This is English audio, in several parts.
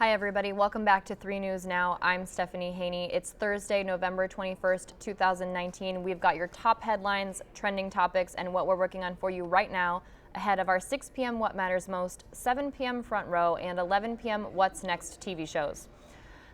Hi everybody, welcome back to 3 News Now. I'm Stephanie Haney. It's Thursday, November 21st, 2019. We've got your top headlines, trending topics, and what we're working on for you right now ahead of our 6 p.m. What Matters Most, 7 p.m. Front Row, and 11 p.m. What's Next TV shows.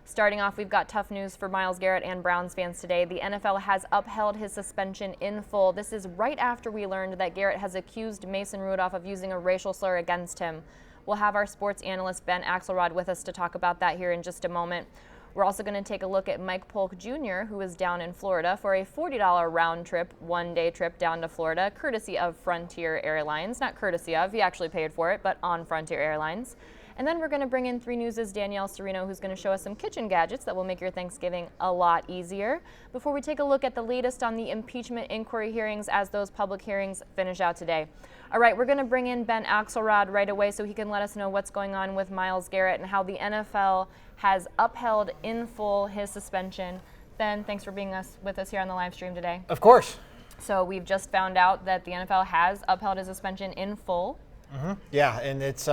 Starting off, we've got tough news for Myles Garrett and Browns fans today. The NFL has upheld his suspension in full. This is right after we learned that Garrett has accused Mason Rudolph of using a racial slur against him. We'll have our sports analyst Ben Axelrod with us to talk about that here in just a moment. We're also going to take a look at Polk Jr., who is down in Florida for a $40 round trip, one-day trip down to Florida, courtesy of Frontier Airlines. Not courtesy of, he actually paid for it, but on Frontier Airlines. And then we're going to bring in 3 News' Danielle Serino, who's going to show us some kitchen gadgets that will make your Thanksgiving a lot easier. Before we take a look at the latest on the impeachment inquiry hearings as those public hearings finish out today. All right, we're going to bring in Ben Axelrod right away so he can let us know what's going on with Myles Garrett and how the NFL has upheld in full his suspension. Ben, thanks for being with us here on the live stream today. Of course. So we've just found out that the NFL has upheld his suspension in full. Mm-hmm. Yeah, and it's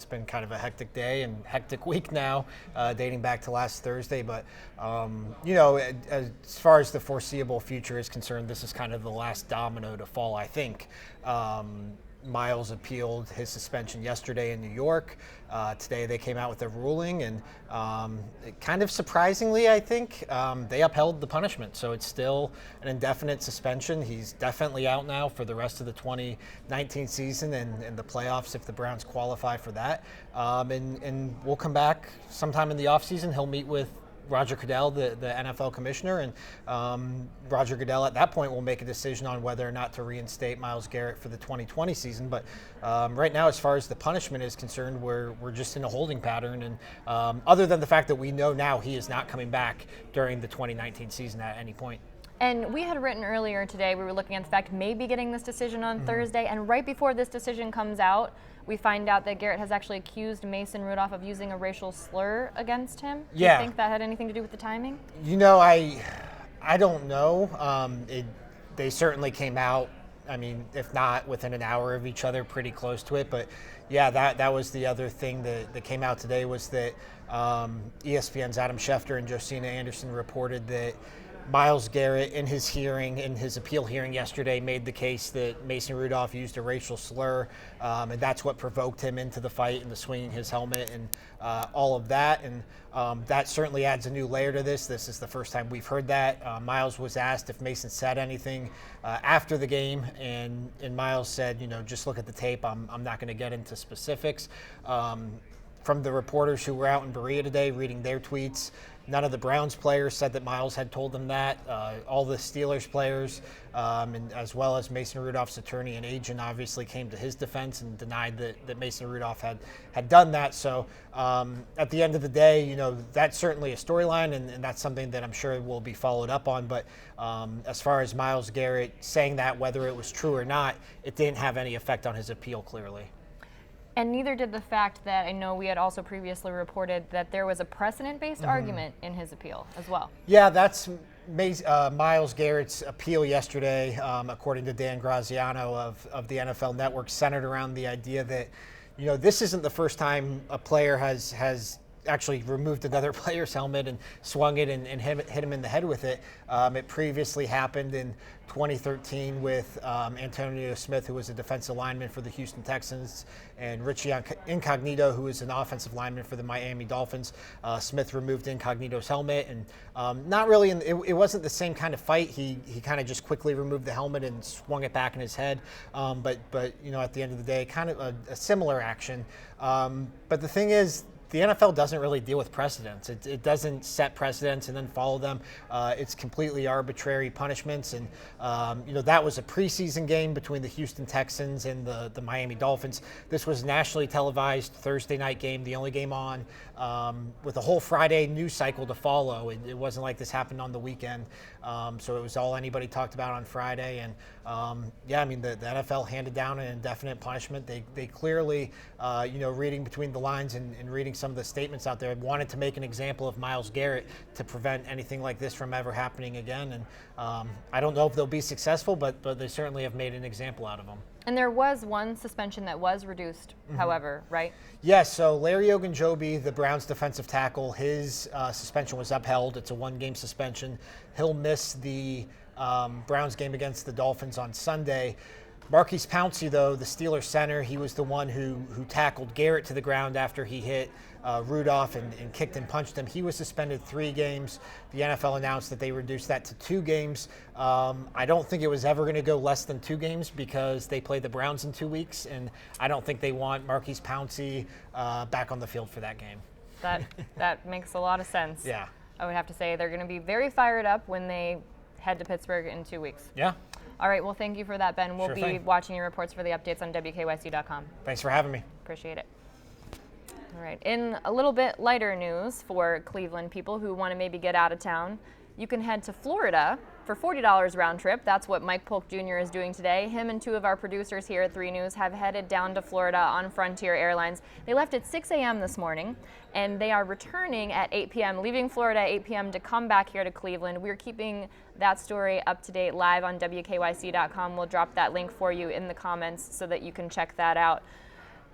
been kind of a hectic day and hectic week now, dating back to last Thursday. But as far as the foreseeable future is concerned, this is kind of the last domino to fall, I think. Myles appealed his suspension yesterday in New York. Today they came out with a ruling, and kind of surprisingly, I think, they upheld the punishment. So it's still an indefinite suspension. He's definitely out now for the rest of the 2019 season and the playoffs if the Browns qualify for that. And we'll come back sometime in the offseason. He'll meet with Roger Goodell, the NFL commissioner, and Roger Goodell at that point will make a decision on whether or not to reinstate Myles Garrett for the 2020 season. But right now, as far as the punishment is concerned, we're just in a holding pattern. And other than the fact that we know now he is not coming back during the 2019 season at any point. And we had written earlier today, we were looking at the fact maybe getting this decision on Thursday, and right before this decision comes out, we find out that Garrett has actually accused Mason Rudolph of using a racial slur against him. Do you think that had anything to do with the timing? I don't know. They certainly came out, I mean, if not within an hour of each other, pretty close to it. But yeah, that was the other thing that came out today was that ESPN's Adam Schefter and Josina Anderson reported that Myles Garrett, in his appeal hearing yesterday, made the case that Mason Rudolph used a racial slur, and that's what provoked him into the fight and the swinging his helmet and all of that. And that certainly adds a new layer to this. This is the first time we've heard that. Myles was asked if Mason said anything after the game, and Myles said, just look at the tape. I'm not going to get into specifics. From the reporters who were out in Berea today reading their tweets, none of the Browns players said that Myles had told them that. All the Steelers players, and as well as Mason Rudolph's attorney and agent, obviously came to his defense and denied that Mason Rudolph had done that. So at the end of the day, that's certainly a storyline, and that's something that I'm sure will be followed up on. But as far as Myles Garrett saying that, whether it was true or not, it didn't have any effect on his appeal, clearly. And neither did the fact that I know we had also previously reported that there was a precedent-based argument in his appeal as well. Yeah, that's Myles Garrett's appeal yesterday, according to Dan Graziano of the NFL Network, centered around the idea that, this isn't the first time a player has actually removed another player's helmet and swung it and hit him in the head with it. It previously happened in 2013 with Antonio Smith, who was a defensive lineman for the Houston Texans, and Richie Incognito, who is an offensive lineman for the Miami Dolphins. Smith removed Incognito's helmet, and not really, it wasn't the same kind of fight. He kind of just quickly removed the helmet and swung it back in his head. But at the end of the day, kind of a similar action. But the thing is, the NFL doesn't really deal with precedents. It doesn't set precedents and then follow them. It's completely arbitrary punishments. And, that was a preseason game between the Houston Texans and the Miami Dolphins. This was a nationally televised Thursday night game, the only game on, with a whole Friday news cycle to follow. It wasn't like this happened on the weekend. So it was all anybody talked about on Friday. And, the NFL handed down an indefinite punishment. They clearly, reading between the lines and reading some of the statements out there, wanted to make an example of Myles Garrett to prevent anything like this from ever happening again. And I don't know if they'll be successful, but they certainly have made an example out of him. And there was one suspension that was reduced, however, right? Yes, so Larry Ogunjobi, the Browns defensive tackle, his suspension was upheld. It's a one-game suspension. He'll miss the Browns game against the Dolphins on Sunday. Maurkice Pouncey, though, the Steelers center, he was the one who tackled Garrett to the ground after he hit Rudolph and kicked and punched him. He was suspended 3 games. The NFL announced that they reduced that to 2 games. I don't think it was ever going to go less than 2 games because they played the Browns in 2 weeks, and I don't think they want Maurkice Pouncey back on the field for that game. That makes a lot of sense. Yeah. I would have to say they're going to be very fired up when they head to Pittsburgh in 2 weeks. Yeah. All right, well, thank you for that, Ben. We'll Sure be thing. watching your reports for the updates on WKYC.com. Thanks for having me. Appreciate it. All right, in a little bit lighter news for Cleveland people who want to maybe get out of town, you can head to Florida for $40 round trip. That's what Mike Polk Jr. is doing today. Him and 2 of our producers here at 3 News have headed down to Florida on Frontier Airlines. They left at 6 a.m. this morning, and they are returning at 8 p.m., leaving Florida at 8 p.m. to come back here to Cleveland. We're keeping that story up to date live on WKYC.com. We'll drop that link for you in the comments so that you can check that out.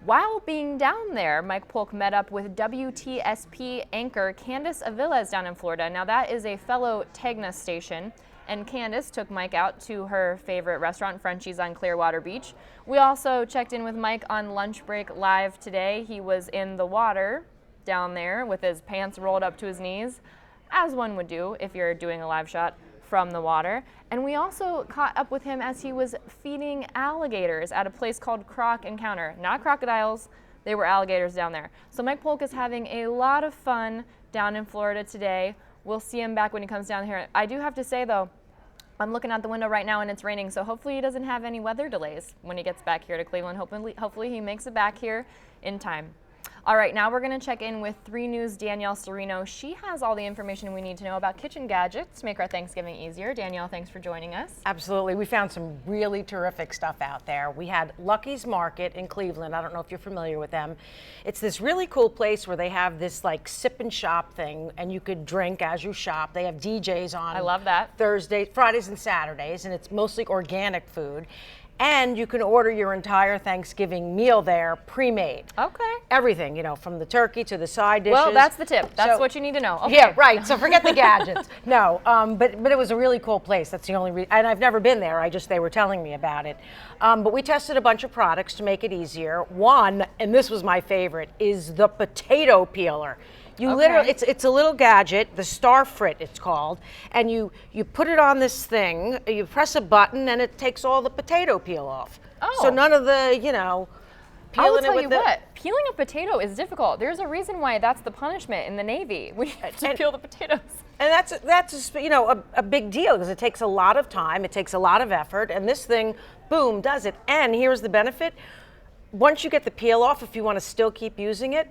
While being down there, Mike Polk met up with WTSP anchor Candace Aviles down in Florida. Now, that is a fellow Tegna station, and Candace took Mike out to her favorite restaurant, Frenchie's on Clearwater Beach. We also checked in with Mike on lunch break live today. He was in the water down there with his pants rolled up to his knees, as one would do if you're doing a live shot from the water. And we also caught up with him as he was feeding alligators at a place called Croc Encounter. Not crocodiles, they were alligators down there. So Mike Polk is having a lot of fun down in Florida today. We'll see him back when he comes down here. I do have to say, though, I'm looking out the window right now and it's raining, so hopefully he doesn't have any weather delays when he gets back here to Cleveland. Hopefully he makes it back here in time. All right, now we're going to check in with 3 News' Danielle Serino. She has all the information we need to know about kitchen gadgets to make our Thanksgiving easier. Danielle, thanks for joining us. Absolutely. We found some really terrific stuff out there. We had Lucky's Market in Cleveland. I don't know if you're familiar with them. It's this really cool place where they have this like sip and shop thing, and you could drink as you shop. They have DJs on. I love that. Thursdays, Fridays, and Saturdays, and it's mostly organic food. And you can order your entire Thanksgiving meal there pre-made. Okay. Everything, you know, from the turkey to the side dishes. Well, that's the tip. That's what you need to know. Okay. Yeah, right. So forget the gadgets. No, but it was a really cool place. That's the only reason. And I've never been there. They were telling me about it. But we tested a bunch of products to make it easier. One, and this was my favorite, is the potato peeler. You literally, it's a little gadget, the Star Frit it's called, and you put it on this thing, you press a button, and it takes all the potato peel off. Oh. So none of the, you know, peeling I'll tell it with you the, what, peeling a potato is difficult. There's a reason why that's the punishment in the Navy. We have to peel the potatoes. And that's you know, a big deal because it takes a lot of time, it takes a lot of effort, and this thing, boom, does it. And here's the benefit. Once you get the peel off, if you want to still keep using it,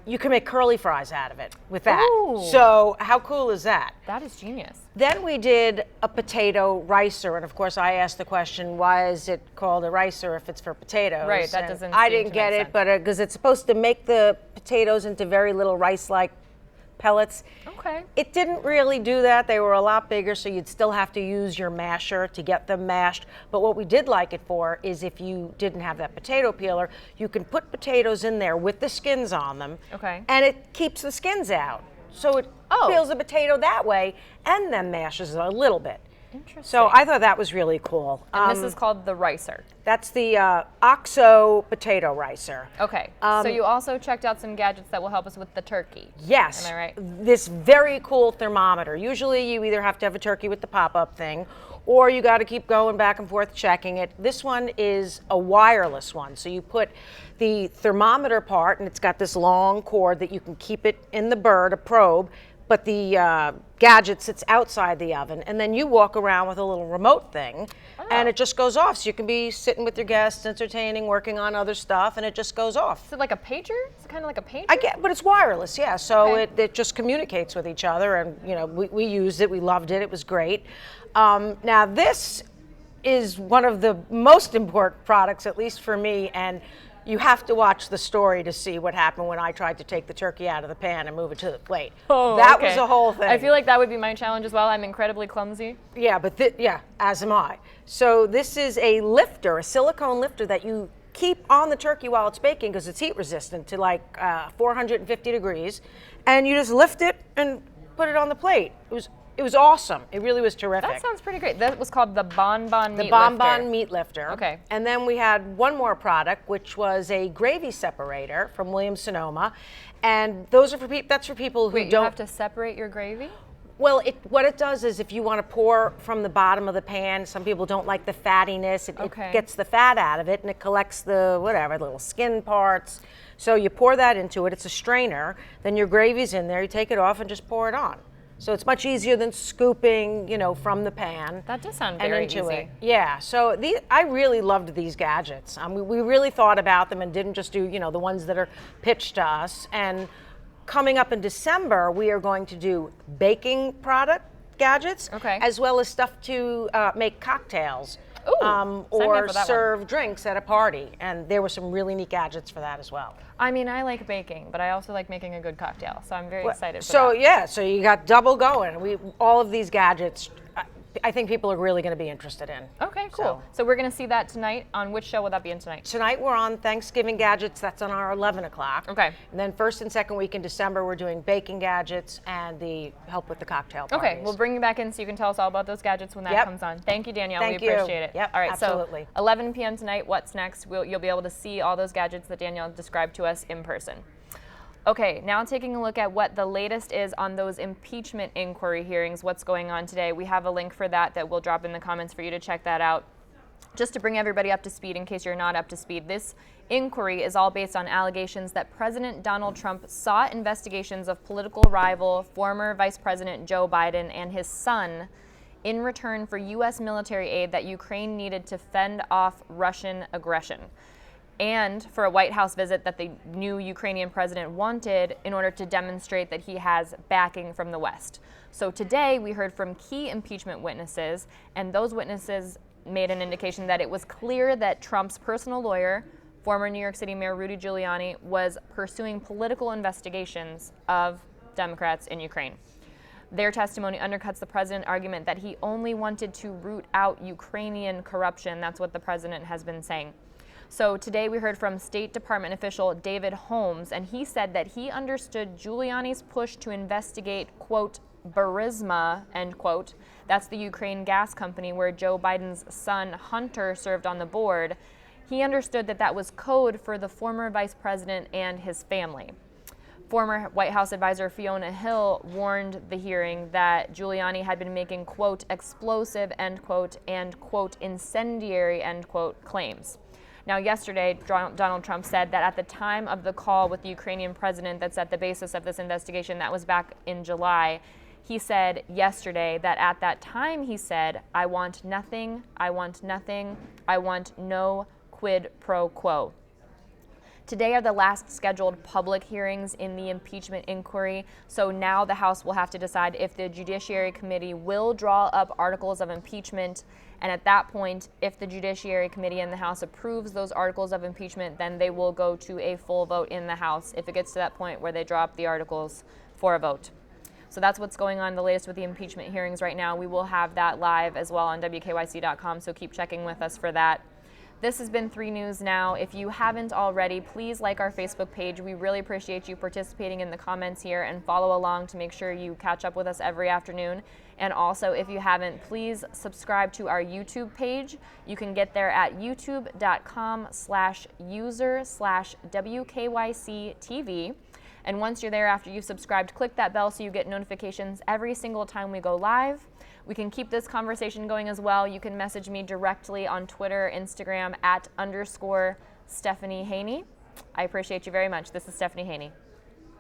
you can make curly fries out of it with that. Ooh. So how cool is that? That is genius. Then we did a potato ricer, and of course I asked the question, why is it called a ricer if it's for potatoes? Right, that And doesn't I seem didn't to get make it, sense. but because it's supposed to make the potatoes into very little rice-like pellets. Okay. It didn't really do that. They were a lot bigger, so you'd still have to use your masher to get them mashed. But what we did like it for is if you didn't have that potato peeler, you can put potatoes in there with the skins on them. Okay. And it keeps the skins out. So it peels the potato that way and then mashes it a little bit. Interesting. So I thought that was really cool. And this is called the ricer. That's the OXO potato ricer. Okay. So you also checked out some gadgets that will help us with the turkey. Yes. Am I right? This very cool thermometer. Usually you either have to have a turkey with the pop-up thing or you got to keep going back and forth checking it. This one is a wireless one. So you put the thermometer part and it's got this long cord that you can keep it in the bird, a probe, but the gadget sits outside the oven, and then you walk around with a little remote thing, and it just goes off. So you can be sitting with your guests, entertaining, working on other stuff, and it just goes off. Is it like a pager? Is it kind of like a pager? I get, but it's wireless, yeah. So Okay. it just communicates with each other, and you know we used it, we loved it, it was great. Now this is one of the most important products, at least for me, and You have to watch the story to see what happened when I tried to take the turkey out of the pan and move it to the plate. Oh, that okay. was a whole thing. I feel like that would be my challenge as well. I'm incredibly clumsy. Yeah, but as am I. So this is a lifter, a silicone lifter that you keep on the turkey while it's baking because it's heat resistant to like 450 degrees, and you just lift it and put it on the plate. It was awesome. It really was terrific. That sounds pretty great. That was called the Bonbon Meat Lifter. The Bonbon Meat Lifter. Okay. And then we had one more product, which was a gravy separator from Williams-Sonoma, and those are that's for people who Wait, don't you have to separate your gravy? Well, what it does is if you want to pour from the bottom of the pan, some people don't like the fattiness. It gets the fat out of it and it collects the little skin parts. So you pour that into it. It's a strainer. Then your gravy's in there. You take it off and just pour it on. So it's much easier than scooping, from the pan. That does sound very easy. It. Yeah. So I really loved these gadgets. We really thought about them and didn't just do, the ones that are pitched to us. And coming up in December, we are going to do baking product gadgets, as well as stuff to make cocktails. Or serve drinks at a party. And there were some really neat gadgets for that as well. I mean, I like baking, but I also like making a good cocktail. So I'm very excited for that. So so you got double going. All of these gadgets, I think people are really going to be interested in. Okay, cool. So we're going to see that tonight. On which show will that be in tonight? Tonight we're on Thanksgiving Gadgets. That's on our 11 o'clock. Okay. And then first and second week in December, we're doing baking gadgets and the help with the cocktail parties. Okay, we'll bring you back in so you can tell us all about those gadgets when that comes on. Thank you, Danielle. Thank we appreciate it. Yep, all right, absolutely. So 11 p.m. tonight, what's next? You'll be able to see all those gadgets that Danielle described to us in person. Okay, now taking a look at what the latest is on those impeachment inquiry hearings, what's going on today. We have a link for that we'll drop in the comments for you to check that out. Just to bring everybody up to speed in case you're not up to speed, this inquiry is all based on allegations that President Donald Trump sought investigations of political rival, former Vice President Joe Biden and his son in return for U.S. military aid that Ukraine needed to fend off Russian aggression, and for a White House visit that the new Ukrainian president wanted in order to demonstrate that he has backing from the West. So today we heard from key impeachment witnesses, and those witnesses made an indication that it was clear that Trump's personal lawyer, former New York City Mayor Rudy Giuliani, was pursuing political investigations of Democrats in Ukraine. Their testimony undercuts the president's argument that he only wanted to root out Ukrainian corruption. That's what the president has been saying. So today we heard from State Department official David Holmes, and he said that he understood Giuliani's push to investigate, quote, Burisma, end quote. That's the Ukraine gas company where Joe Biden's son Hunter served on the board. He understood that was code for the former vice president and his family. Former White House advisor Fiona Hill warned the hearing that Giuliani had been making, quote, explosive, end quote, and, quote, incendiary, end quote, claims. Now, yesterday, Donald Trump said that at the time of the call with the Ukrainian president that's at the basis of this investigation, that was back in July, he said yesterday that at that time he said, I want nothing, I want nothing, I want no quid pro quo. Today are the last scheduled public hearings in the impeachment inquiry, so now the House will have to decide if the Judiciary Committee will draw up articles of impeachment, and at that point, if the Judiciary Committee in the House approves those articles of impeachment, then they will go to a full vote in the House if it gets to that point where they draw up the articles for a vote. So that's what's going on, the latest with the impeachment hearings right now. We will have that live as well on WKYC.com, so keep checking with us for that. This has been 3 News Now. If you haven't already, please like our Facebook page. We really appreciate you participating in the comments here, and follow along to make sure you catch up with us every afternoon. And also, if you haven't, please subscribe to our YouTube page. You can get there at youtube.com/user/WKYC-TV. And once you're there, after you've subscribed, click that bell so you get notifications every single time we go live. We can keep this conversation going as well. You can message me directly on Twitter, Instagram @_Stephanie Haney. I appreciate you very much. This is Stephanie Haney.